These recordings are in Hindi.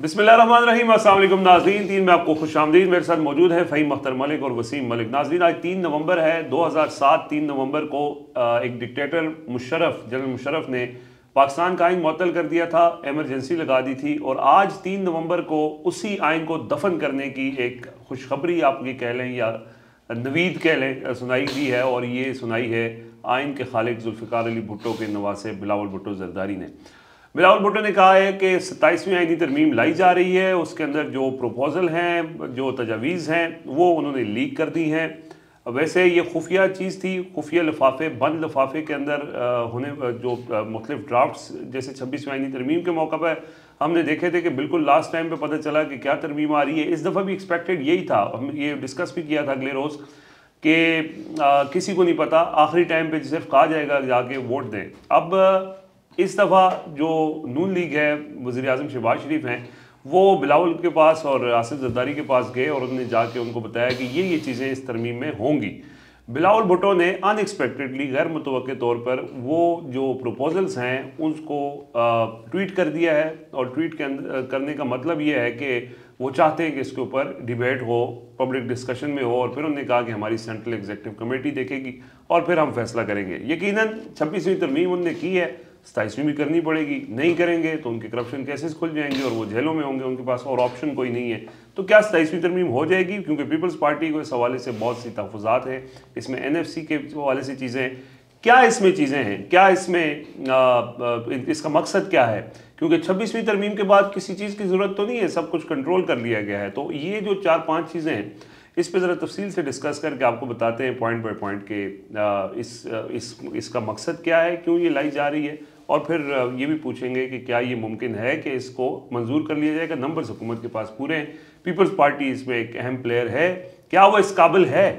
बिस्मिल्लाहिर्रहमानिर्रहीम। अस्सलाम वालेकुम नाज़रीन, तीन में आपको खुशामदीद। मेरे साथ मौजूद है फ़हीम अख्तर मलिक और वसीम मलिक। नाज़रीन, आज 3 नवंबर है 2007। 3 नवंबर को एक डिक्टेटर जनरल मुशर्रफ ने पाकिस्तान का आइन मुअत्तल कर दिया था, एमरजेंसी लगा दी थी। और आज 3 नवंबर को उसी आइन को दफन करने की एक खुशखबरी आप ये कह लें या नवीद कह लें सुनाई दी है। और ये सुनाई है आइन के खालिक जुल्फ़िकार अली भुट्टो के नवासे बिलावल भुट्टो ज़रदारी ने। बिलावल भुट्टो ने कहा है कि 27वीं आईनी तरमीम लाई जा रही है, उसके अंदर जो प्रपोजल हैं, जो तजावीज़ हैं, वो उन्होंने लीक कर दी हैं। वैसे ये खुफिया चीज़ थी, खुफिया लिफाफे, बंद लिफाफे के अंदर होने जो मुख्तलिफ ड्राफ्ट्स, जैसे 26वीं आईनी तरमीम के मौका पर हमने देखे थे कि बिल्कुल लास्ट टाइम पे पता चला कि क्या तरमीम आ रही है। इस दफ़ा भी एक्सपेक्टेड यही था, हम ये डिस्कस भी किया था अगले रोज़ कि किसी को नहीं पता, आखिरी टाइम पे सिर्फ कहा जाएगा जाके वोट दें। अब इस दफ़ा जो नून लीग है, वज़ीर आज़म शहबाज शरीफ हैं, वो बिलावल के पास और आसिफ ज़रदारी के पास गए और उन्होंने जाके उनको बताया कि ये चीज़ें इस तरमीम में होंगी। बिलावल भुट्टो ने अनएक्सपेक्टेडली, गैर मुतवक्के तौर पर वो जो प्रपोजल्स हैं उसको ट्वीट कर दिया है। और ट्वीट के करने का मतलब ये है कि वो चाहते हैं कि इसके ऊपर डिबेट हो, पब्लिक डिस्कशन में हो। और फिर उन्होंने कहा कि हमारी सेंट्रल एग्जीक्यूटिव कमेटी देखेगी और फिर हम फैसला करेंगे। यकीनन 26वीं तरमीम उन्होंने की है, 27वीं भी करनी पड़ेगी। नहीं करेंगे तो उनके करप्शन केसेस खुल जाएंगे और वो जेलों में होंगे, उनके पास और ऑप्शन कोई नहीं है। तो क्या 27वीं तरमीम हो जाएगी? क्योंकि पीपल्स पार्टी को इस हवाले से बहुत सी तहफ़्फ़ुज़ात हैं, इसमें NFC के हवाले से चीज़ें, क्या इसमें चीज़ें हैं, क्या इसमें इसका मकसद क्या है? क्योंकि 26वीं तरमीम के बाद किसी चीज़ की ज़रूरत तो नहीं है, सब कुछ कंट्रोल कर लिया गया है। तो ये जो 4-5 चीज़ें हैं, इस पे ज़रा तफसील से डिस्कस करके आपको बताते हैं पॉइंट बाय पॉइंट के इसका मकसद क्या है, क्यों ये लाई जा रही है। और फिर ये भी पूछेंगे कि क्या ये मुमकिन है कि इसको मंजूर कर लिया जाएगा। नंबर्स हुकूमत के पास पूरे हैं, पीपल्स पार्टी इसमें एक अहम प्लेयर है, क्या वो इस काबिल है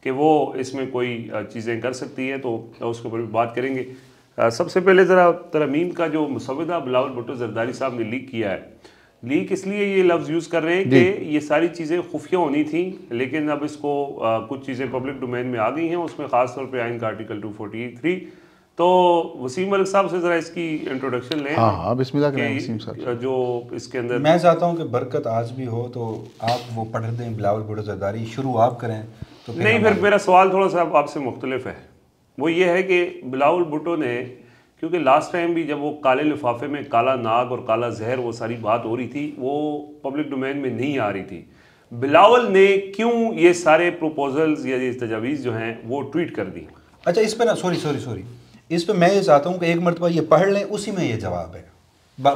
कि वो इसमें कोई चीज़ें कर सकती है, तो उसके ऊपर भी बात करेंगे। सबसे पहले ज़रा तरमीम का जो मुसवदा बिलावल भुट्टो ज़रदारी साहब ने लीक किया है, लीक इसलिए ये लफ्ज़ यूज़ कर रहे हैं कि ये सारी चीज़ें खुफिया होनी थी, लेकिन अब इसको कुछ चीज़ें पब्लिक डोमेन में आ गई हैं, उसमें ख़ास तौर पे आइन का आर्टिकल 243। तो वसीम मलिक साहब से ज़रा इसकी इंट्रोडक्शन लें। हाँ, बिस्मिल्लाह करें वसीम साहब। जो इसके अंदर मैं चाहता हूँ कि बरकत आज भी हो, तो आप वो पढ़ दें बिलावल भुट्टो ज़रदारी, शुरू आप करें। तो नहीं, फिर मेरा सवाल थोड़ा सा आपसे मुख्तलिफ है। वो ये है कि बिलावल भुट्टो ने, क्योंकि लास्ट टाइम भी जब वो काले लिफाफे में काला नाग और काला जहर वो सारी बात हो रही थी, वो पब्लिक डोमेन में नहीं आ रही थी। बिलावल ने क्यों ये सारे प्रपोजल्स या ये तजावीज़ जो हैं वो ट्वीट कर दी? अच्छा, इस पे ना सॉरी इस पे मैं ये चाहता हूँ कि एक मरतबा ये पढ़ लें, उसी में ये जवाब है।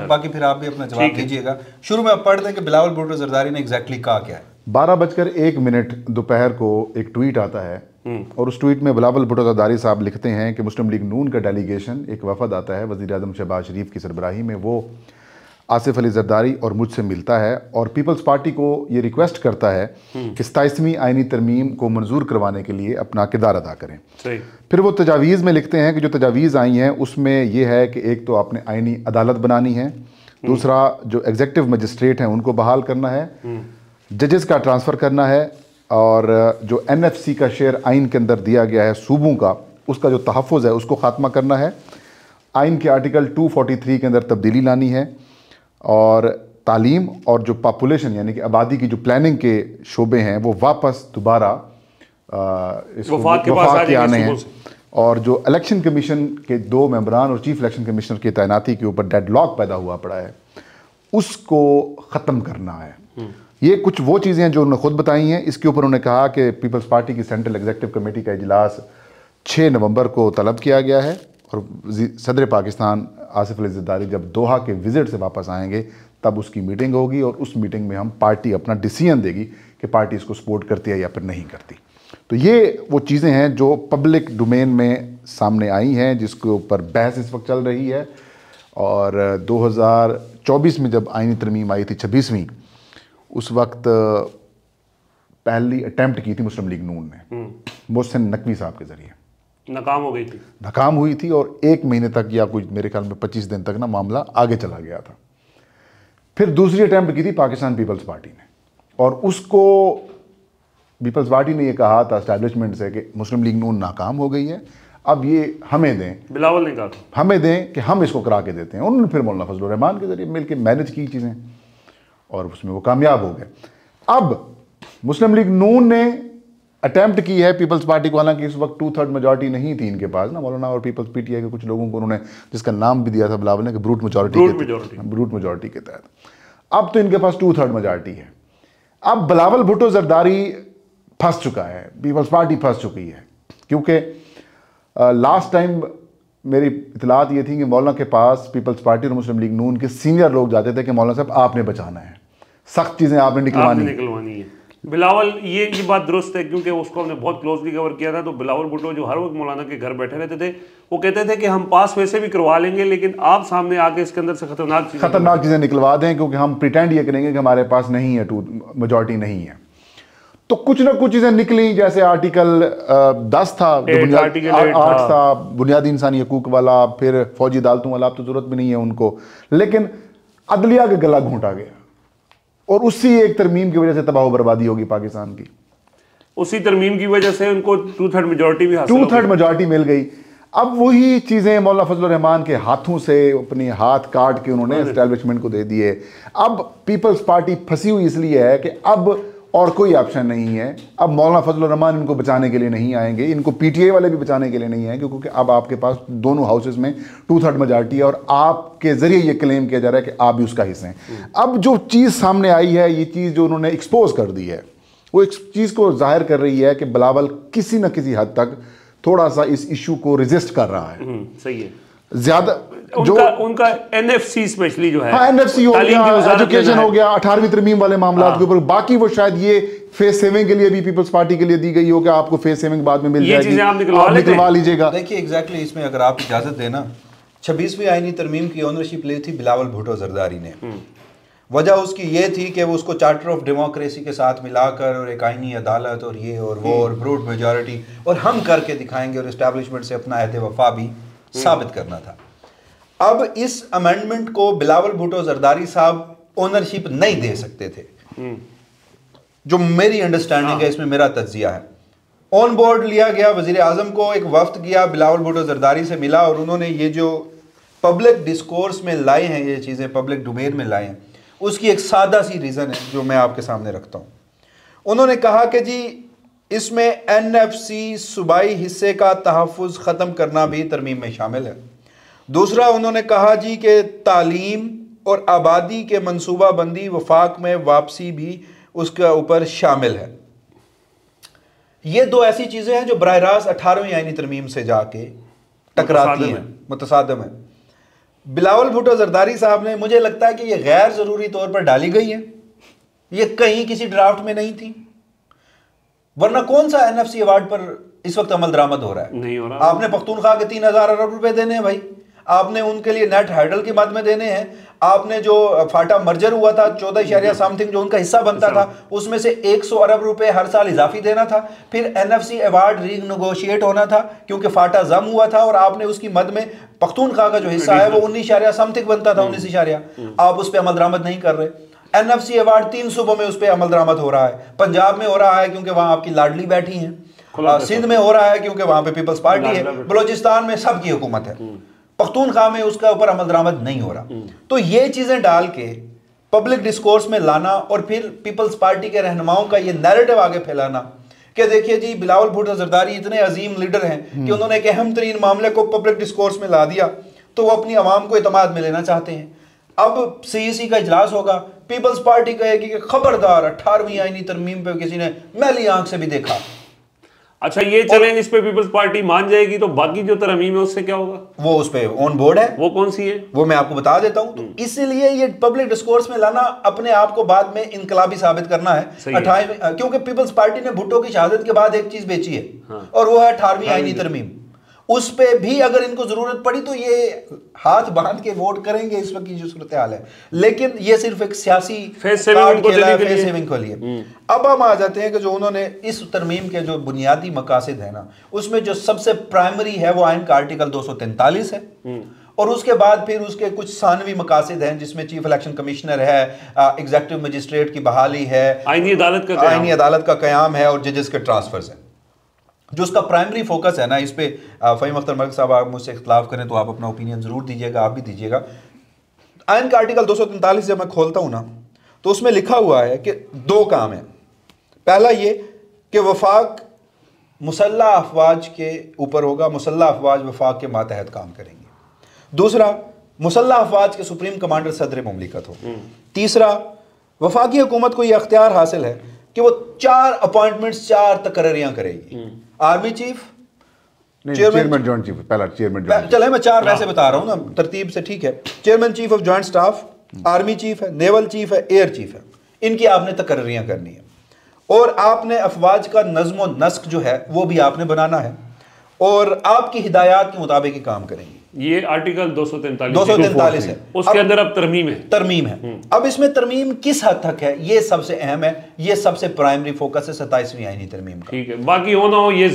बाकी फिर आप भी अपना जवाब दीजिएगा। शुरू में आप पढ़ दें कि बिलावल भुट्टो ज़रदारी ने एग्जैक्टली कहा क्या है। 12:01 दोपहर को एक ट्वीट आता है और उस ट्वीट में बिलावल भुट्टो ज़रदारी साहब लिखते हैं कि मुस्लिम लीग नून का डेलीगेशन, एक वफद आता है वज़ीर आज़म शहबाज शरीफ की सरबराही में, वो आसिफ अली ज़रदारी और मुझसे मिलता है और पीपल्स पार्टी को ये रिक्वेस्ट करता है कि 27वीं आइनी तरमीम को मंजूर करवाने के लिए अपना किरदार अदा करें। सही। फिर वो तजावीज़ में लिखते हैं कि जो तजावीज़ आई हैं उसमें ये है कि एक तो आपने आइनी अदालत बनानी है, दूसरा जो एग्जीक्यूटिव मजिस्ट्रेट हैं उनको बहाल करना है, जजेस का ट्रांसफ़र करना है, और जो NFC का शेयर आइन के अंदर दिया गया है सूबों का, उसका जो तहफ़्फ़ुज़ है उसको ख़ात्मा करना है, आइन के आर्टिकल 243 के अंदर तब्दीली लानी है, और तालीम और जो पॉपुलेशन यानी कि आबादी की जो प्लानिंग के शोबे हैं वो वापस दोबारा वफाक के आने हैं, और जो इलेक्शन कमीशन के 2 मेंबरान और चीफ इलेक्शन कमिश्नर की तैनाती के ऊपर डेडलॉक पैदा हुआ पड़ा है, उसको ख़त्म करना है। ये कुछ वो चीज़ें हैं जो उन्होंने खुद बताई हैं। इसके ऊपर उन्होंने कहा कि पीपल्स पार्टी की सेंट्रल एग्जीक्यूटिव कमेटी का इजलास 6 नवंबर को तलब किया गया है, और सदर पाकिस्तान आसिफ अली ज़रदारी जब दोहा के विज़िट से वापस आएंगे तब उसकी मीटिंग होगी, और उस मीटिंग में हम पार्टी अपना डिसीजन देगी कि पार्टी इसको सपोर्ट करती है या फिर नहीं करती। तो ये वो चीज़ें हैं जो पब्लिक डोमेन में सामने आई हैं, जिसके ऊपर बहस इस वक्त चल रही है। और 2024 में जब आइनी तरमीम आई थी 26वीं, उस वक्त पहली अटैम्प्ट की थी मुस्लिम लीग नून ने मोहसिन नकवी साहब के ज़रिए, नाकाम हो गई थी, नाकाम हुई थी, और 1 महीने तक या कुछ मेरे ख्याल में 25 दिन तक ना मामला आगे चला गया था। फिर दूसरी अटैम्प्ट की थी पाकिस्तान पीपल्स पार्टी ने, और उसको पीपल्स पार्टी ने ये कहा था एस्टैब्लिशमेंट से कि मुस्लिम लीग नून नाकाम हो गई है, अब ये हमें दें। बिलावल ने कहा हमें दें कि हम इसको करा के देते हैं। उन्होंने फिर मौलाना फजलुर रहमान के ज़रिए मिल के मैनेज की चीज़ें, और उसमें वो कामयाब हो गए। अब मुस्लिम लीग नून ने अटेम्प्ट की है पीपल्स पार्टी को, हालांकि इस वक्त 2/3 मेजॉरिटी नहीं थी इनके पास ना, मौलाना और पीपल्स पीटीआई के कुछ लोगों को उन्होंने, जिसका नाम भी दिया था बिलावल ने कि ब्रूट मेजॉरिटी के तहत, अब तो इनके पास 2/3 मेजॉरिटी है। अब बिलावल भुट्टो जरदारी फंस चुका है, पीपल्स पार्टी फंस चुकी है, क्योंकि लास्ट टाइम मेरी इतलात ये थी कि मौलाना के पास पीपल्स पार्टी और मुस्लिम लीग नून के सीनियर लोग जाते थे कि मौलाना साहब आपने बचाना है, सख्त चीज़ें आपने निकलवानी है। बिलावल ये बात दुरुस्त है, क्योंकि उसको हमने बहुत क्लोजली कवर किया था। तो बिलावल भुट्टो जो हर वक्त मौलाना के घर बैठे रहते थे, वो कहते थे कि हम पास वैसे भी करवा लेंगे, लेकिन आप सामने आके इसके अंदर से खतरनाक चीज़ें निकलवा दें, क्योंकि हम प्रिटेंड ये करेंगे कि हमारे पास नहीं है, मेजॉरिटी नहीं है। तो कुछ ना कुछ चीज़ें निकली, जैसे आर्टिकल 10 था, 8 था, बुनियादी इंसानी हकूक वाला, फिर फौजी अदालतों वाला, अब तो जरूरत भी नहीं है उनको, लेकिन अदलिया का गला घोंटा गया और उसी एक तरमीम की वजह से तबाह बर्बादी होगी पाकिस्तान की। उसी तरमीम की वजह से उनको 2/3 मेजॉरिटी भी हासिल 2/3 मेजॉरिटी मिल गई। अब वही चीज़ें मौलाना फजलुर रहमान के हाथों से अपने हाथ काट के उन्होंने एस्टैब्लिशमेंट को दे दिए। अब पीपल्स पार्टी फंसी हुई इसलिए है कि अब और कोई ऑप्शन नहीं है। अब मौलाना फजलुर रहमान इनको बचाने के लिए नहीं आएंगे, इनको पीटीआई वाले भी बचाने के लिए नहीं आएंगे, क्योंकि अब आपके पास दोनों हाउसेस में 2/3 मेजॉरिटी है और आपके जरिए ये क्लेम किया जा रहा है कि आप भी उसका हिस्सा हैं। अब जो चीज़ सामने आई है, ये चीज़ जो उन्होंने एक्सपोज कर दी है, वो इस चीज़ को जाहिर कर रही है कि बिलावल किसी न किसी हद तक थोड़ा सा इस इशू को रेजिस्ट कर रहा है। सही है। ज्यादा उनका एनएफसी स्पेशली जो है, हाँ एनएफसी हो गया, एजुकेशन हो गया, 18वीं तरमीम वाले मामला के ऊपर, बाकी वो शायद ये फेस सेविंग के लिए भी पीपल्स पार्टी के लिए दी गई हो कि आपको फेस सेविंग बाद में मिल जाएगी, आप निकलवा लीजिएगा। देखिए एग्जैक्टली इसमें अगर आप इजाजत देना, 26वीं आईनी तरमीम की ओनरशिप ली थी बिलावल भुट्टो जरदारी ने। वजह उसकी ये थी कि वो उसको चार्टर ऑफ डेमोक्रेसी के साथ मिलाकर और एक आईनी अदालत और ये और वो और ब्रूट मेजॉरिटी और हम करके दिखाएंगे और एस्टैब्लिशमेंट से अपना अहद वफा भी साबित करना था। अब इस अमेंडमेंट को बिलावल भुट्टो जरदारी साहब ओनरशिप नहीं दे सकते थे, जो मेरी अंडरस्टैंडिंग है, इसमें मेरा तज्जिया है। ऑन बोर्ड लिया गया, वजीर आजम को एक वफ्द गया, बिलावल भुट्टो जरदारी से मिला और उन्होंने ये जो पब्लिक डिस्कोर्स में लाए हैं, ये चीज़ें पब्लिक डोमेन में लाए हैं, उसकी एक सादा सी रीज़न है जो मैं आपके सामने रखता हूँ। उन्होंने कहा कि जी इसमें एनएफसी सूबाई हिस्से का तहफ़्फ़ुज़ ख़त्म करना भी तरमीम में शामिल है। दूसरा उन्होंने कहा जी कि तालीम और आबादी के मनसूबा बंदी वफाक में वापसी भी उसके ऊपर शामिल है। ये दो ऐसी चीज़ें हैं जो बराह रास्त 18वीं आईनी तरमीम से जाके टकराती हैं, मुतसादम है। बिलावल भुट्टो जरदारी साहब ने, मुझे लगता है कि ये गैर ज़रूरी तौर पर डाली गई है, ये कहीं किसी ड्राफ्ट में नहीं थी, वरना कौन सा एनएफसी अवार्ड पर इस वक्त अमल दरामद हो रहा है? नहीं हो रहा। आपने पख्तूनख्वा के 3000 अरब रुपए देने हैं भाई, आपने उनके लिए नेट हाइडल की मद में देने हैं, आपने जो फाटा मर्जर हुआ था 14 समथिंग जो उनका हिस्सा बनता था, उसमें से 100 अरब रुपए हर साल इजाफी देना था। फिर एनएफसी अवार्ड रीनेगोशिएट होना था क्योंकि फाटा जम हुआ था और आपने उसकी मद में पख्तूनख्वा का जो हिस्सा है वो 19 समथिंग बनता था, 19 आप उस पर अमल दरामद नहीं कर रहे। एनएफसी अवार्ड 3 सूबों में उस पर अमल दरामद हो रहा है। पंजाब में हो रहा है क्योंकि वहां आपकी लाडली बैठी है, सिंध में हो रहा है क्योंकि वहां पे पीपल्स पार्टी है, बलोचिस्तान में सबकी हुकूमत है, पख्तूनख्वा में उसका ऊपर अमल दरामद नहीं हो रहा। तो ये चीजें डाल के पब्लिक डिस्कोर्स में लाना और फिर पीपल्स पार्टी के रहनुमाओं का ये नैरेटिव आगे फैलाना कि देखिए जी बिलावल भुट्टो जरदारी इतने अजीम लीडर हैं कि उन्होंने एक अहम तरीन मामले को पब्लिक डिस्कोर्स में ला दिया, तो वो अपनी आवाम को इतमाद में लेना चाहते हैं। अब सीईसी का इजलास होगा, पीपल्स पार्टी कहेगी कि खबरदार 18वीं आईनी तरमीम पे किसी ने मैली आंख से भी देखा। अच्छा ये चैलेंज इस पे पीपल्स पार्टी मान जाएगी तो बाकी जो तरमीम है उससे क्या होगा? वो उस पे ऑन बोर्ड है। वो कौन सी है वो मैं आपको बता देता हूं। तो इसीलिए ये पब्लिक डिस्कोर्स में लाना अपने आप को बाद में इनकलाबी साबित करना है। 18वीं, क्योंकि पीपल्स पार्टी ने भुट्टो की शहादत के बाद एक चीज बेची है, हाँ। और वो है 18वीं आईनी तरमीम। उस पे भी अगर इनको जरूरत पड़ी तो ये हाथ बांध के वोट करेंगे इस वक्त की जो सूरत हाल है, लेकिन ये सिर्फ एक सियासी फेस सेविंग को लिए। अब हम आ जाते हैं कि जो उन्होंने इस तरमीम के जो बुनियादी मकासद है ना, उसमें जो सबसे प्राइमरी है वो आइन का आर्टिकल 243 है, और उसके बाद फिर उसके कुछ सानवी मकासद हैं जिसमें चीफ इलेक्शन कमिश्नर है, एग्जीक्यूटिव मजिस्ट्रेट की बहाली है, आईनी अदालत का कयाम है और जजेस के ट्रांसफर्स हैं। जो उसका प्राइमरी फोकस है ना, इस पे फ़हीम अख्तर मलिक साहब आप मुझसे इख्तिलाफ करें तो आप अपना ओपिनियन ज़रूर दीजिएगा, आप भी दीजिएगा। आइन का आर्टिकल 243 जब मैं खोलता हूँ ना, तो उसमें लिखा हुआ है कि 2 काम है। पहला ये कि वफाक मुसल्लह अफवाज के ऊपर होगा, मुसल्लह अफवाज वफाक के मातहत काम करेंगे। दूसरा, मुसल्लह अफवाज के सुप्रीम कमांडर सदर मुमलिकत हो। तीसरा, वफाकी हुकूमत को यह अख्तियार हासिल है कि वो 4 अपॉइंटमेंट्स, 4 तकर्रियां करेगी। Army chief, chairman joint chief, पहला चेयरमैन, चले मैं 4 वैसे बता रहा हूँ ना तरतीब से, ठीक है। Chairman chief of joint staff, army chief है, नेवल चीफ है, एयर चीफ है, इनकी आपने तकर्रियां करनी है। और आपने अफवाज का नज़्म व नस्क जो है वो भी आपने बनाना है, और आपकी हिदायत के मुताबिक ही काम करेंगे। ये आर्टिकल 243 है, उसके अंदर अब तरमीम है। अब इसमें तरमीम किस हद तक है, ये सबसे अहम है, ये सबसे प्राइमरी फोकस है 27वीं आईनी तरमीम का। ठीक है, बाकी हो ना हो ये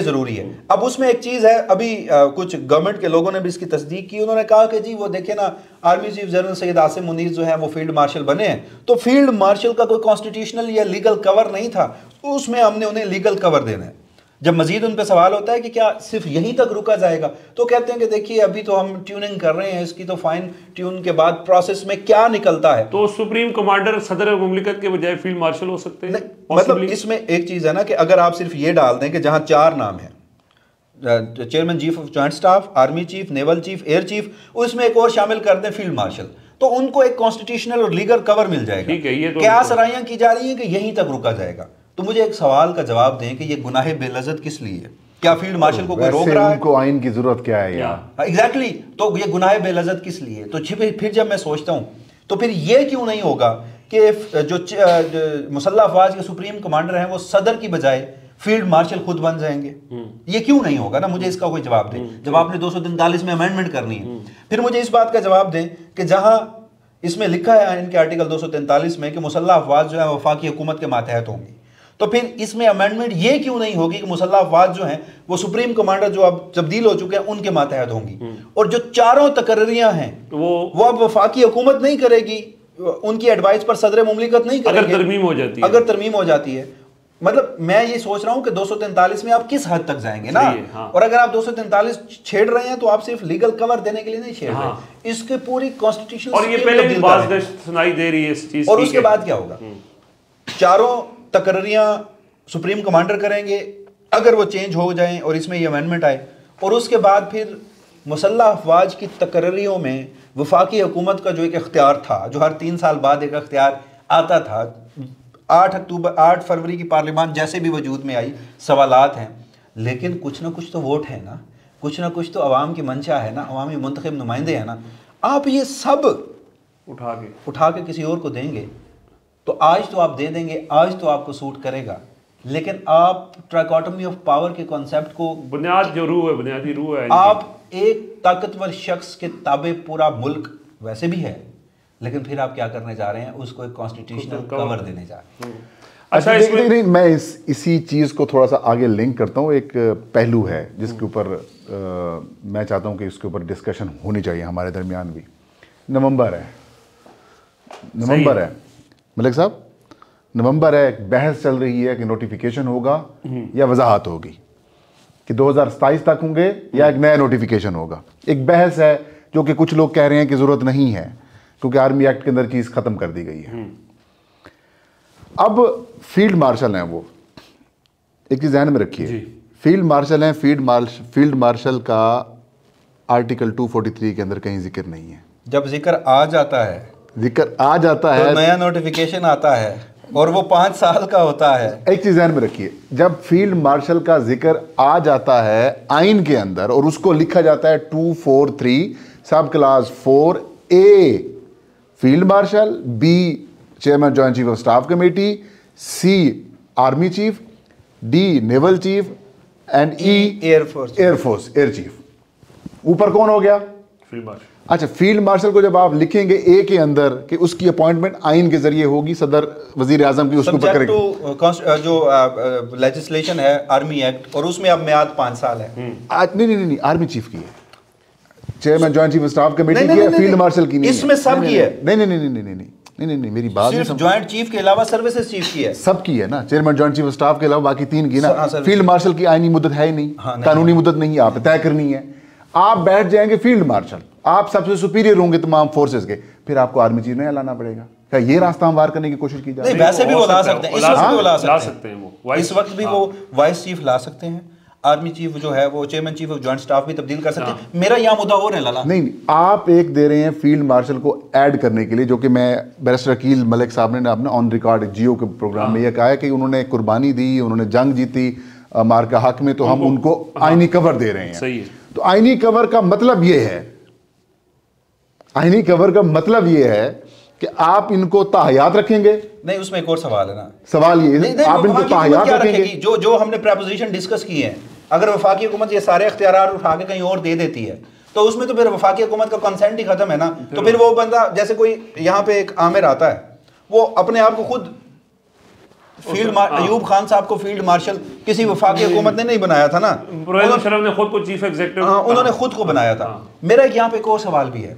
जरूरी है। अब उसमें एक चीज है, अभी कुछ गवर्नमेंट के लोगों ने भी इसकी तस्दीक की। उन्होंने कहा कि जी वो देखे ना, army chief general Syed Asim Munir जो है वो फील्ड मार्शल बने हैं, तो फील्ड मार्शल का कोई कॉन्स्टिट्यूशनल या लीगल कवर नहीं था, उसमें हमने उन्हें लीगल कवर देना है। जब मजीद उन पे सवाल होता है कि क्या सिर्फ यहीं तक रुका जाएगा, तो कहते हैं कि देखिए अभी तो हम ट्यूनिंग कर रहे हैं इसकी, तो फाइन ट्यून के बाद प्रोसेस में क्या निकलता है। तो सुप्रीम कमांडर सदर मुमलिकत के बजाय फील्ड मार्शल हो सकते हैं। मतलब इसमें एक चीज है ना कि अगर आप सिर्फ ये डाल दें कि जहां 4 नाम है, chairman chief of joint staff, army chief, naval chief, air chief, उसमें एक और शामिल कर दें फील्ड मार्शल, तो उनको एक कॉन्स्टिट्यूशनल और लीगल कवर मिल जाएगा। ठीक है, ये तो क्या सराहियां की जा रही हैं कि यहीं तक रुका जाएगा। तो मुझे एक सवाल का जवाब दें कि ये गुनाह बेलज़्ज़त किस लिए है? क्या फील्ड मार्शल को कोई रोक रहा है? उनको आइन की जरूरत क्या है यार? एग्जैक्टली, तो ये गुनाह बेलज़्ज़त किस लिए? तो फिर जब मैं सोचता हूँ तो फिर ये क्यों नहीं होगा कि जो मुसल्लह अफवाज के सुप्रीम कमांडर हैं वो सदर की बजाय फील्ड मार्शल खुद बन जाएंगे? ये क्यों नहीं होगा ना? मुझे इसका कोई जवाब दें। जब आपने 243 में अमेंडमेंट करनी है, फिर मुझे इस बात का जवाब दें कि जहां इसमें लिखा है इनके आर्टिकल 243 में कि मुसल्लह अफवाज जो है वफाकी हुकूमत के मातहत होंगी, तो फिर इसमें अमेंडमेंट ये क्यों नहीं होगी कि मुसल्लह अफवाज जो हैं वो सुप्रीम कमांडर जो अब तब्दील हो चुके हैं उनके मातहत होंगी, और जो 4 तकर्रियां हैं वो अब वफाकी हुकूमत नहीं करेगी, उनकी एडवाइस पर सदर मुमलिकत नहीं करेगी अगर तरमीम हो जाती है। मतलब मैं ये सोच रहा हूं कि 243 में आप किस हद तक जाएंगे ना। हाँ। और अगर आप 243 छेड़ रहे हैं तो आप सिर्फ लीगल कवर देने के लिए नहीं छेड़ रहे, इसके पूरी कॉन्स्टिट्यूशन, और ये पहले भी बात सुनाई दे रही है इस चीज। और उसके बाद क्या होगा? 4 तकर्रियां सुप्रीम कमांडर करेंगे, अगर वो चेंज हो जाएं और इसमें ये अमेंडमेंट आए, और उसके बाद फिर मुसल्लह अफवाज की तकर्रियों में वफाकी हुकूमत का जो एक इख्तियार था, जो हर 3 साल बाद एक इख्तियार आता था, 8 फरवरी की पार्लियामान जैसे भी वजूद में आई, सवालात हैं, लेकिन कुछ ना कुछ तो वोट है ना, कुछ ना कुछ तो अवाम की मंशा है ना, अवामी मुंतखब नुमाइंदे हैं ना। आप ये सब उठा के किसी और को देंगे तो आज तो आप दे देंगे, आज तो आपको सूट करेगा, लेकिन आप ट्राइकोटमी ऑफ पावर के कॉन्सेप्ट को, बुनियादी रूह है, आप एक ताकतवर शख्स के ताबे पूरा मुल्क वैसे भी है, लेकिन फिर आप क्या करने जा रहे हैं? उसको एक कॉन्स्टिट्यूशनल कवर देने जा रहे हैं। अच्छा, नहीं, मैं इसी चीज़ को थोड़ा सा आगे लिंक करता हूँ। एक पहलू है जिसके ऊपर मैं चाहता हूँ कि इसके ऊपर डिस्कशन होनी चाहिए हमारे दरमियान भी। नवंबर है मलिक साहब, नवंबर है, एक बहस चल रही है कि नोटिफिकेशन होगा या वजाहत होगी, कि 2027 तक होंगे या एक नया नोटिफिकेशन होगा। एक बहस है जो कि कुछ लोग कह रहे हैं कि ज़रूरत नहीं है क्योंकि आर्मी एक्ट के अंदर चीज़ ख़त्म कर दी गई है। अब फील्ड मार्शल हैं, वो एक चीज़ ध्यान में रखिए, फील्ड मार्शल हैं, फील्ड मार्शल का आर्टिकल 243 के अंदर कहीं जिक्र नहीं है। जब जिक्र आ जाता है तो नया नोटिफिकेशन आता है और वो 5 साल का होता है। एक चीज ध्यान में रखिए, जब फील्ड मार्शल का जिक्र आ जाता है आइन के अंदर और उसको लिखा जाता है 243 सब class 4A, field marshal, B chairman joint chief of staff committee, C army chief, D naval cheap and E air force air chief. ऊपर कौन हो गया? Field marshal. अच्छा, फील्ड मार्शल को जब आप लिखेंगे ए के अंदर कि उसकी अपॉइंटमेंट आइन के जरिए होगी, सदर वजीर आजम की उसके ऊपर करेगा। जो लेजिस्लेशन है आर्मी एक्ट, और उसमें अब मियाद 5 साल है। नहीं, आर्मी चीफ की है, chairman joint chief of staff committee की है, फील्ड मार्शल की नहीं है। इसमें सब की है। नहीं, मेरी बात सिर्फ जॉइंट चीफ के अलावा सर्विसेज चीफ की है, सब की है ना, chairman joint chief of staff के अलावा बाकी 3 की ना। फील्ड मार्शल की आईनी मुद्दत है ही नहीं, कानूनी मुद्दत नहीं, आप तय करनी है। आप बैठ जाएंगे फील्ड मार्शल, आप सबसे सुपीरियर होंगे तमाम फोर्सेस के, फिर आपको आर्मी चीफ नहीं लाना पड़ेगा। क्या ये रास्ता हम वार करने की कोशिश की जाए? नहीं, वैसे भी वो ला सकते हैं, इस वक्त भी वो ला सकते हैं, वो इस वक्त भी वो वाइस चीफ ला सकते हैं, आर्मी चीफ जो है वो chairman chief of joint staff भी तब्दील कर सकते हैं। मेरा यहाँ मुद्दा और है लाला। नहीं, आप एक दे रहे हैं फील्ड मार्शल को ऐड करने के लिए, जो कि मैं बैरिस्टर अकील मलिक साहब ने आपने ऑन रिकॉर्ड जियो के प्रोग्राम में यह कहा है कि उन्होंने कुर्बानी दी, उन्होंने जंग जीती मार्का हक में, तो हम उनको आईनी कवर दे रहे हैं। सही है। तो आईनी कवर का मतलब ये है, आईनी कवर का मतलब ये है कि आप इनको ताहयात रखेंगे। नहीं, उसमें एक और सवाल है ना, सवाल ये नहीं, आप इनको ताहयात रखेंगे। जो हमने प्रपोजिशन डिस्कस की है, अगर वफाकी हुकूमत ये सारे इख्तियार उठा के कहीं और दे देती है तो उसमें तो फिर वफाकी हुकूमत का कंसेंट ही खत्म है ना। तो फिर वो बंदा, जैसे कोई यहाँ पे एक आमिर आता है, वो अपने आप को खुद फील्ड अयूब खान साहब को फील्ड मार्शल किसी वफाकी हुकूमत ने नहीं बनाया था ना, ने खुद को चीफ एग्जीक्यूटिव, उन्होंने खुद को बनाया था। मेरा यहाँ पे एक और सवाल भी है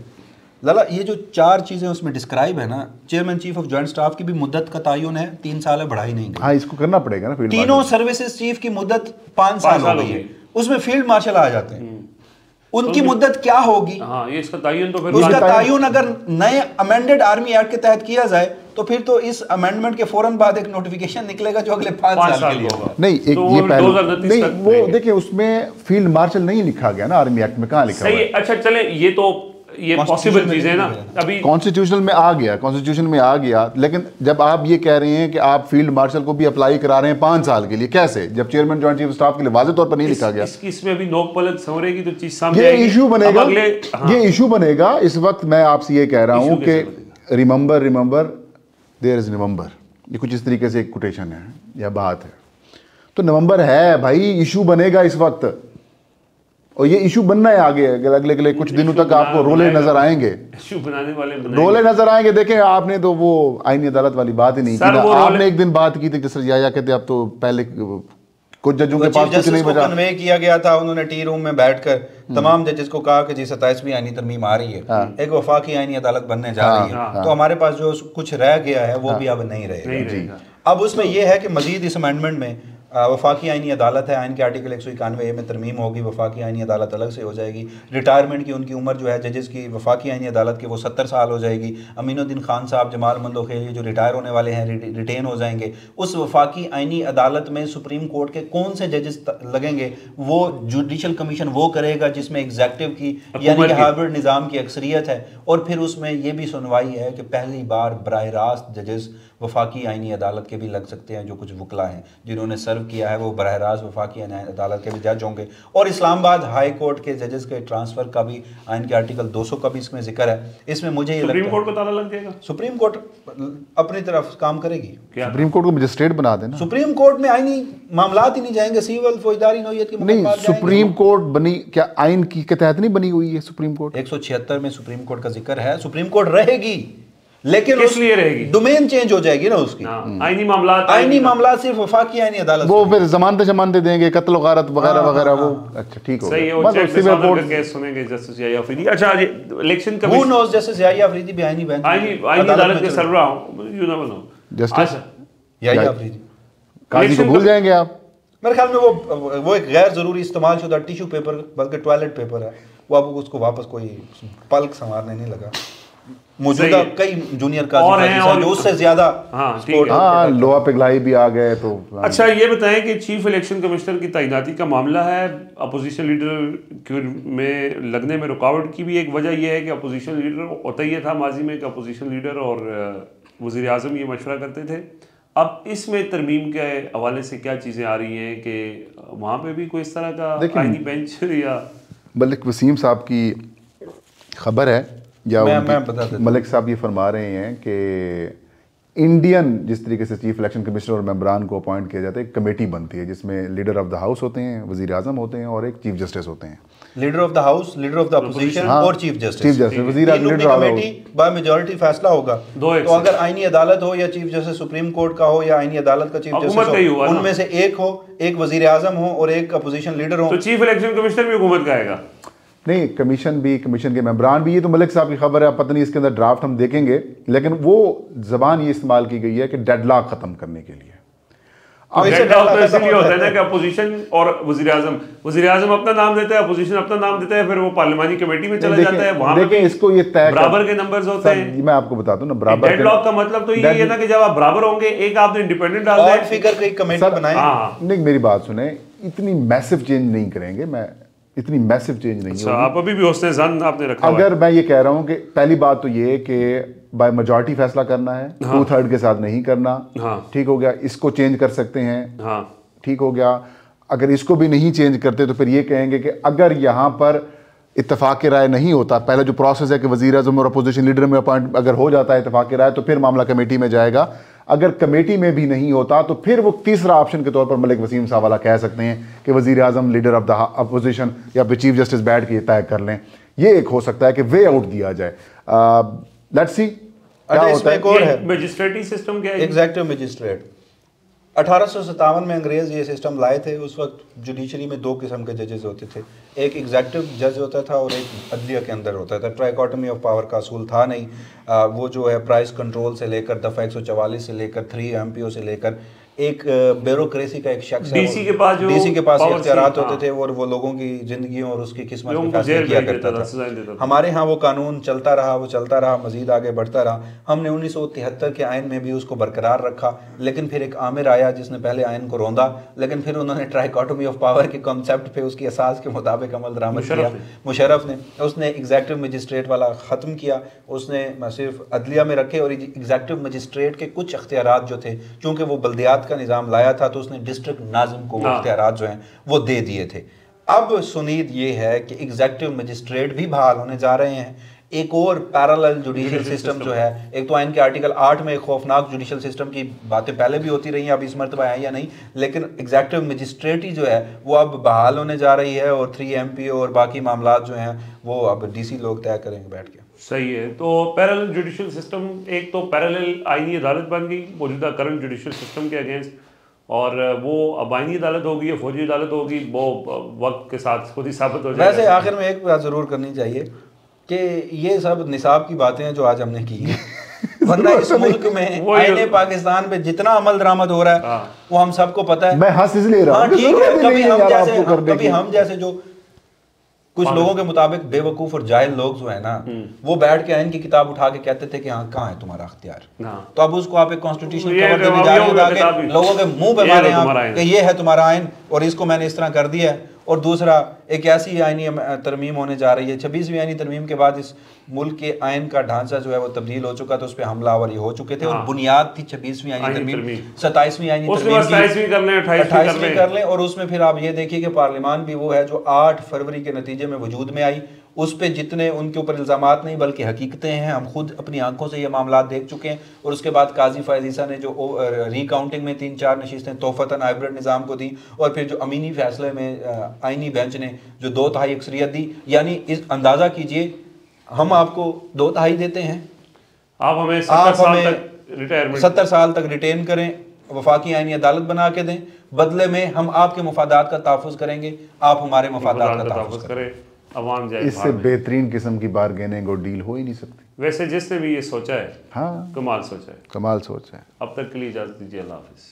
लाला, ये जो 4 चीजें उसमें डिस्क्राइब है ना, chairman chief of joint staff की भी मुद्दत का तयन है, 3 साल है, बढ़ाई नहीं गई। हाँ, इसको करना पड़ेगा ना। फील्ड तीनों सर्विसेज चीफ की मुद्दत 5 साल हो गई है, उसमें फील्ड मार्शल आ जाते हैं, उनकी मुद्दत क्या होगी? हाँ, ये इसका तयन तो फिर उसका तयन अगर नए अमेंडेड आर्मी एक्ट के तहत किया जाए तो फिर तो इस अमेंडमेंट के फौरन बाद एक नोटिफिकेशन निकलेगा जो अगले 5 साल के लिए होगा। नहीं, एक तो ये पहले नहीं, वो देखिए उसमें फील्ड मार्शल नहीं लिखा गया ना आर्मी एक्ट में, कहाँ लिखा हुआ है? अच्छा चले, ये पॉसिबल चीजें ना, अभी कॉन्स्टिट्यूशनल में आ गया, कॉन्स्टिट्यूशन में आ गया, लेकिन जब आप ये कह रहे हैं कि आप फील्ड मार्शल को भी अप्लाई करा रहे हैं 5 साल के लिए, कैसे? जब चेयरमैन जॉइंट चीफ स्टाफ के लिए वाज़ेह तौर पर नहीं लिखा गया। इसमें अभी नोक पलक संवरेगी तो चीज सामने ये इशू बनेगा, ये इशू बनेगा। इस वक्त मैं आपसे ये कह रहा हूं कि रिमेंबर देयर इज नवंबर, ये कुछ इस तरीके से एक कोटेशन है या बात है, तो नवंबर है भाई, इशू बनेगा इस वक्त, और ये इशू बनना है आगे, अगले कुछ दिनों तक आपको रोले नजर आएंगे, इशू बनाने वाले रोले नजर आएंगे। देखें, आपने तो वो आईनी अदालत वाली बात ही नहीं की ना, आपने एक दिन बात की थी कि सर याया कहते अब तो पहले कुछ जजों के पास कुछ नहीं बचा, कन्वे किया गया था, उन्होंने टी रूम में बैठकर तमाम जजेस को कहा कि जी 27वीं आईनी तरमीम आ रही है, एक वफाकी आईनी अदालत बनने जा रही है, तो हमारे पास जो कुछ रह गया है वो भी अब नहीं रहेगा। अब उसमें यह है कि मजीद इस अमेंडमेंट में वफाकी आईनी अदालत है, आइन के आर्टिकल 191 में तरमीम होगी, वफाकी आईनी अदालत अलग से हो जाएगी। रिटायरमेंट की उनकी उम्र जो है जजेस की वफाकी आईनी अदालत के वो 70 साल हो जाएगी। अमीनुद्दीन खान साहब, जमाल मंदोखेली जो रिटायर होने वाले हैं रिटेन हो जाएंगे। उस वफाकी आईनी अदालत में सुप्रीम कोर्ट के कौन से जजेस लगेंगे वो जुडिशल कमीशन वो करेगा जिसमें एग्जेक्टिव की यानी कि हाइब्रिड निज़ाम की अक्सरियत है, और फिर उसमें ये भी सुनवाई है कि पहली बार बराह रास्त जजेस वफाकी आईनी अदालत के भी लग सकते हैं। जो कुछ वकला हैं जिन्होंने सर्व किया है वो बराह रास्त वफाकी आईनी अदालत के भी जज होंगे, और इस्लामाबाद हाई कोर्ट के जजेस के ट्रांसफ़र का भी आइन के आर्टिकल 200 का भी इसमें जिक्र है। इसमें मुझे ये सुप्रीम कोर्ट को ताला लग जाएगा, सुप्रीम कोर्ट अपनी तरफ काम करेगी, सुप्रीम कोर्ट को मजिस्ट्रेट बना देना। सुप्रीम कोर्ट में आईनी मामलात ही नहीं जाएंगे, सिविल फौजदारी नौयत की नहीं, सुप्रीम कोर्ट बनी क्या आइन की के तहत नहीं बनी हुई है? सुप्रीम कोर्ट 176 में सुप्रीम कोर्ट का जिक्र है, सुप्रीम कोर्ट रहेगी, लेकिन किस लिए रहेगी? डोमेन चेंज हो जाएगी ना उसकी। आईनी मामलात सिर्फ वफाकी आईनी अदालत, वो फिर जमानते देंगे, कत्ल गारत वगैरह वगैरह, वो अच्छा ठीक हो गया, सिविल कोर्ट केस सुनेंगे जस्टिस याहिया अफरीदी। अच्छा, election commission, who knows justice Yahya Afridi भी आईनी बेंच आईनी अदालत के सरबराह हूं, you never know, justice Yahya Afridi Qazi को भूल जाएंगे आप। मेरे ख्याल में वो एक गैर जरूरी इस्तेमाल शुदा टिश्यू पेपर, बल्कि टॉयलेट पेपर है, वो अब उसको वापस कोई पल्क संवारने नहीं लगा। मौजूदा कई जूनियर काजी जो उससे ज्यादा लोहा पिघलाई भी आ गए तो। अच्छा, ये बताएं कि चीफ इलेक्शन कमिश्नर की तैनाती का मामला है, अपोजिशन लीडर में लगने में रुकावट की भी एक वजह यह है कि अपोजिशन लीडर होता ही था माजी में कि अपोजिशन लीडर और वज़ीर आज़म ये मशवरा करते थे। अब इसमें तरमीम के हवाले से क्या चीज़ें आ रही हैं कि वहाँ पे भी कोई इस तरह का आईनी बेंच या मलिक वसीम साहब की खबर है या मलिक साहब ये फरमा रहे हैं कि इंडियन जिस तरीके से चीफ इलेक्शन कमिश्नर और मेंबरान को अपॉइंट किया जाता है, एक कमेटी बनती है जिसमें लीडर ऑफ द हाउस होते हैं, वजीर आजम होते हैं और एक चीफ जस्टिस होते हैं। Leader of the house, leader of the opposition और चीफ जस्टिस, वजीर आजम कमेटी बाय मेजॉरिटी फैसला होगा। तो अगर आईनी अदालत हो या चीफ जस्टिस सुप्रीम कोर्ट का हो या आईनी अदालत का चीफ जस्टिस हो, उनमें से एक हो, एक वजीर आजम हो और एक अपोजिशन लीडर हो, तो चीफ इलेक्शन कमिश्नर भी हुकूमत का आएगा। नहीं, कमीशन भी, कमीशन के मेंबरान भी। ये तो मलिक साहब की खबर है, पता नहीं इसके अंदर ड्राफ्ट हम देखेंगे, लेकिन वो जबान ये इस्तेमाल की गई है कि डेडलॉक ख़त्म करने के लिए। गेट आउट तो इसलिए होता है ना कि अपोजिशन और वजीर आजम अपना नाम देता है, अपोजिशन अपना नाम देता है, फिर वो पार्लिमानी कमेटी में चला जाता है, वहां पे इसको ये तय बराबर के नंबर्स होते हैं। मैं आपको बताता हूँ ना, बराबर डेडलॉक का मतलब तो ये है ना कि जब आप बराबर होंगे, एक आपने इंडिपेंडेंट डाल दिया, फिगर की कमेटी बनाए। नहीं मेरी बात सुने, इतनी मैसिव चेंज नहीं करेंगे, मैं इतनी मैसिव चेंज नहीं होगी। आप अभी भी होस्ते ज़न आपने रखा अगर मैं ये कह रहा हूँ कि पहली बात तो ये कि बाय मेजॉरिटी फैसला करना है, 2/3 के साथ नहीं करना, ठीक हो गया। इसको चेंज कर सकते हैं, ठीक हो गया। अगर इसको भी नहीं चेंज करते तो फिर ये कहेंगे कि अगर यहाँ पर इत्तेफाक राय नहीं होता, पहले जो प्रोसेस है कि वज़ीर आज़म और अपोजिशन लीडर में अपॉइंट अगर हो जाता है इत्तेफाक राय, तो फिर मामला कमेटी में जाएगा। अगर कमेटी में भी नहीं होता तो फिर वो तीसरा ऑप्शन के तौर पर मलिक वसीम साहब वाला कह सकते हैं कि वज़ीर आज़म लीडर ऑफ द अपोजिशन या चीफ जस्टिस बैठ के तय कर लें। ये एक हो सकता है कि वे आउट दिया जाए। लेट्स सी क्या होता है। मजिस्ट्रेटी सिस्टम क्या है? एग्जेक्टिव मजिस्ट्रेट 1857 में अंग्रेज़ ये सिस्टम लाए थे। उस वक्त जुडिशरी में 2 किस्म के जजेस होते थे, एक एग्जेक्टिव जज होता था और एक अदलिया के अंदर होता था। ट्राइकोटमी ऑफ पावर का असूल था नहीं। वो जो है प्राइस कंट्रोल से लेकर दफ़ा 144 से लेकर 3 MPO से लेकर एक ब्यूरोक्रेसी का एक शख्स है, डीसी के पास इख्तियारात होते थे और वो लोगों की जिंदगी और उसकी किस्मत में फैसले किया करता था। हमारे यहाँ वो कानून चलता रहा, मजीद आगे बढ़ता रहा। हमने 1973 के आइन में भी उसको बरकरार रखा, लेकिन फिर एक आमिर आया जिसने पहले आइन को रौंदा, लेकिन फिर उन्होंने ट्राइकोटमी ऑफ पावर के कॉन्सेप्ट पे उसकी असास के मुताबिक अमल दरामद किया। मुशर्रफ ने उसने एग्जेक्टिव मजिस्ट्रेट वाला ख़त्म किया, उसने सिर्फ अदलिया में रखे और एग्जेक्टिव मजिस्ट्रेट के कुछ अख्तियारात जो थे, चूँकि वो बल्दियात का निज़ाम लाया था, तो उसने डिस्ट्रिक्ट नाज़िम को अख्तियारात जो हैं वो दे दिए थे। अब सुनीद ये है कि एग्जेक्टिव मजिस्ट्रेट भी बहाल होने जा रहे हैं। एक और पैरेलल जुडिशल सिस्टम जो है, एक तो आइन के आर्टिकल 8 में एक खौफनाक जुडिशल सिस्टम की बातें पहले भी होती रही हैं, अब इस मरतबा है या नहीं, लेकिन एग्जेक्टिव मजिस्ट्रेटी जो है वो अब बहाल होने जा रही है और 3 MPO और बाकी मामला जो हैं वो अब DC लोग तय करेंगे बैठ के। सही है। तो पैरेलल जुडिशल सिस्टम, एक तो पैरेलल आईनी अदालत बन गई मौजूदा करंट जुडिशल सिस्टम के अगेंस्ट, और वो अब आईनी अदालत होगी या फौजी अदालत होगी, वो वक्त के साथ खुद ही साबित हो जाएगा। वैसे आखिर में एक बात ज़रूर करनी चाहिए कि ये सब निसाब की बातें हैं जो आज हमने की हैं, वरना इस मुल्क में आईने पाकिस्तान पे जितना अमल दरामद हो रहा है वो हम सबको पता है। मैं हंस इसलिए रहा हूं, ठीक है, कभी हम जैसे जो कुछ लोगों के मुताबिक बेवकूफ और जाहिल लोग जो है ना, वो बैठ के आइन की किताब उठा के कहते थे कि हाँ कहाँ है तुम्हारा अख्तियार, तो अब उसको आप एक कॉन्स्टिट्यूशन कवर देने जा रहे हैं, लोगों के मुंह पे मारे आप कि ये है तुम्हारा आइन और इसको मैंने इस तरह कर दिया है। और दूसरा, एक ऐसी आइनी तरमीम होने जा रही है, 26वीं आइनी तरमीम के बाद इस मुल्क के आइन का ढांचा जो है वो तब्दील हो चुका था, उस पर हमलावर ये हो चुके थे। और बुनियाद थी 26वीं आइनी तरमीम, 27वीं आइनी तरमीम 28वीं कर लें। और उसमें फिर आप ये देखिए कि पार्लियामान भी वो है जो 8 फरवरी के नतीजे में वजूद में आई। उस पर जितने उनके ऊपर इल्ज़ामात नहीं बल्कि हकीकतें हैं, हम खुद अपनी आंखों से ये मामला देख चुके हैं। और उसके बाद काजी फ़ैज़ ईसा ने जो रिकाउंटिंग में 3-4 नशिस्तें तोहफ़तन हाइब्रिड निज़ाम को दी, और फिर जो अमीनी फैसले में आइनी बेंच ने जो 2/3 अक्सरियत दी, यानी इस अंदाज़ा कीजिए हम आपको 2/3 देते हैं, आप हमें 70 साल तक रिटेन करें, वफाकी आइनी अदालत बना के दें, बदले में हम आपके मफादात का तहफ़्फ़ुज़ करेंगे, आप हमारे मफादात का तहफ़्फ़ुज़ करें। अवाम जाए, इससे बेहतरीन किस्म की बारगेनिंग और डील हो ही नहीं सकती। वैसे जिसने भी ये सोचा है, हाँ कमाल सोचा है, कमाल सोचा है। अब तक के लिए इजाज़त दीजिए, अल्लाह हाफ़िज़।